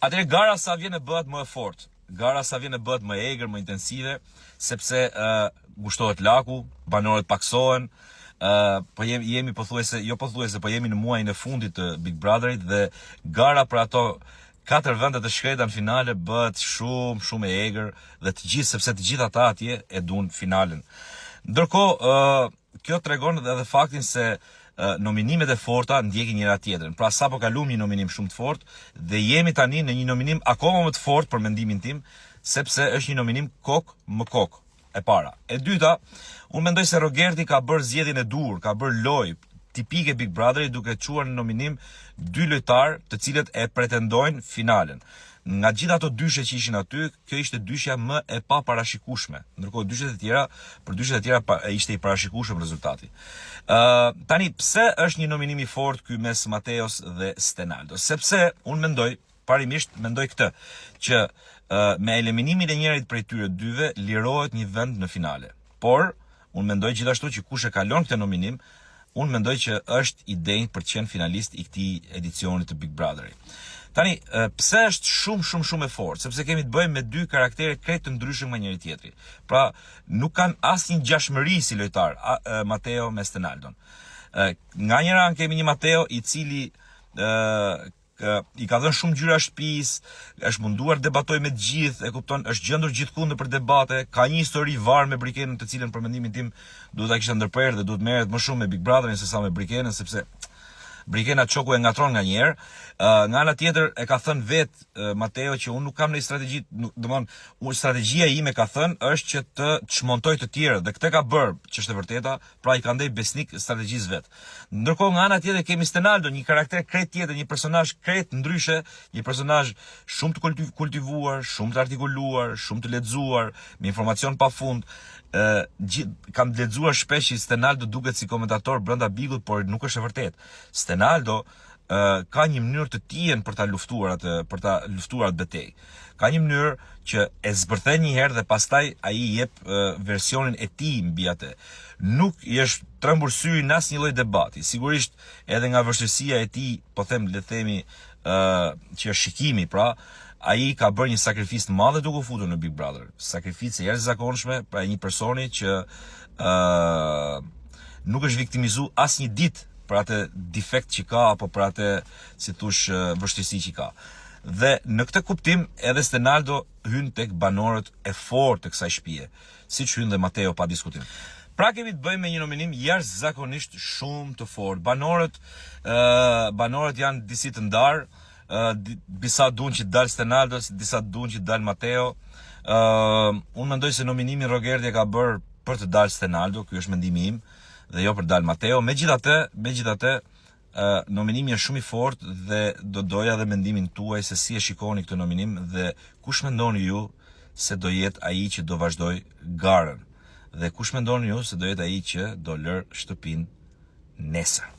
Atëherë gara sa vjen e bëhet më e fortë. Gara sa vjen e bëhet më e egër, më intensive, sepse ngushtohet laku, banorët paksohen. Po jemi pothuajse, jo pothuajse, po jemi në muajin e fundit të Big Brotherit dhe gara për ato 4 vende të shkreta në finale bëhet shumë e egër dhe të gjithë, sepse të gjithë ata atje e duan finalen. Ndërkohë, kjo tregon edhe faktin se nominimet e forta ndjekin njëra tjetrën. Pra sapo kalum një nominim shumë të fortë dhe jemi tani në një nominim akoma më të fortë për mendimin tim, sepse është një nominim kokë më kokë e para. E dyta, unë mendoj se Rogerti ka bërë zgjedhjen e dur, ka bërë lojë tipike Big Brotherit duke çuar në nominim 2 lojtarë të cilët e pretendojnë finalen. Nga gjithë ato dyshe që ishin aty, kjo ishte dyshja më e paparashikueshme. Ndërkohë për dyshjet e tjera ishte i parashikueshëm rezultati. Tani pse është një nominim i fortë ky mes Mateos dhe Stenaldo? Sepse unë parimisht mendoj këtë, që me eliminimin e njërit prej tyre dyve lirohet një vend në finale. Por unë mendoj gjithashtu që kush e kalon këtë nominim, unë mendoj që është i denjtë për të qenë finalist i këtij edicioni të Big Brotherit. Tani, pse është shumë e fortë? Sepse kemi të bëjmë me 2 karaktere krejt të ndryshëm nga njëri tjetri. Pra, nuk kanë asnjë ngjashmëri si lojtar, Mateo me Stenaldon. Nga njëra anë kemi një Mateo i cili i ka dhënë shumë gjyra shtëpisë, është munduar debatoj me të gjithë, e kupton, është gjendur gjithkund për debate, ka një histori varë me Brikenën, të cilën për mendimin tim duhet ta kishte ndërprerë dhe duhet merret më shumë me Big Brotherin se sa me Brikenën, sepse Brikena çoku e ngatron nga njerë. Nga ana tjetër e ka thënë vetë Mateo që unë nuk kam një strategji, strategjia ime ka thënë është që të çmontoj të tjerë dhe këtë ka bërë, që është e vërteta, pra i ka ndej besnik strategjisë vet. Ndërkohë nga ana tjetër kemi Stenaldo, një karakter krejt tjetër, një personazh krejt ndryshe, një personazh shumë të kultivuar, shumë të artikuluar, shumë të lexuar, me informacion pafund. Kam lexuar shpesh që Stenaldo duket si komentator brenda Bigut, por nuk është e vërtetë. Stenaldo ka një mënyrë të tillë për ta luftuar atë betejë. Ka një mënyrë që e zbërthen një herë dhe pastaj ai jep versionin e tij mbi atë. Nuk i është trembur syri në asnjë lloj debati. Sigurisht edhe nga vështirësia e tij, po them, le të themi, që është shikimi, pra ai ka bërë një sakrificë të madhe duke u futur në Big Brother. Sakrificë e jashtëzakonshme, pra një personi që nuk është viktimizuar asnjë ditë për atë defekt që ka, apo për atë, si thush, vështirësi që ka. Dhe në këtë kuptim edhe Stenaldo hyn tek banorët e fortë të kësaj shtëpie, siç hyn dhe Mateo pa diskutim. Pra kemi të bëjmë me një nominim jashtëzakonisht shumë të fortë. Banorët janë disi të ndarë, disa duan që të dalë Stenaldo, disa duan që të dalë Mateo. Unë mendoj se nominimi Rogerti e ka bërë për të dalë Stenaldo, ky është mendimi im, dhe jo për të dalë Mateo. Megjithatë, nominimi është shumë i fortë dhe do doja dhe mendimin tuaj se si e shikoni këtë nominim dhe kush mendoni ju se do jetë ai që do vazhdoj garën dhe kush mendoni ju se do jetë ai që do lër shtëpinë nesër.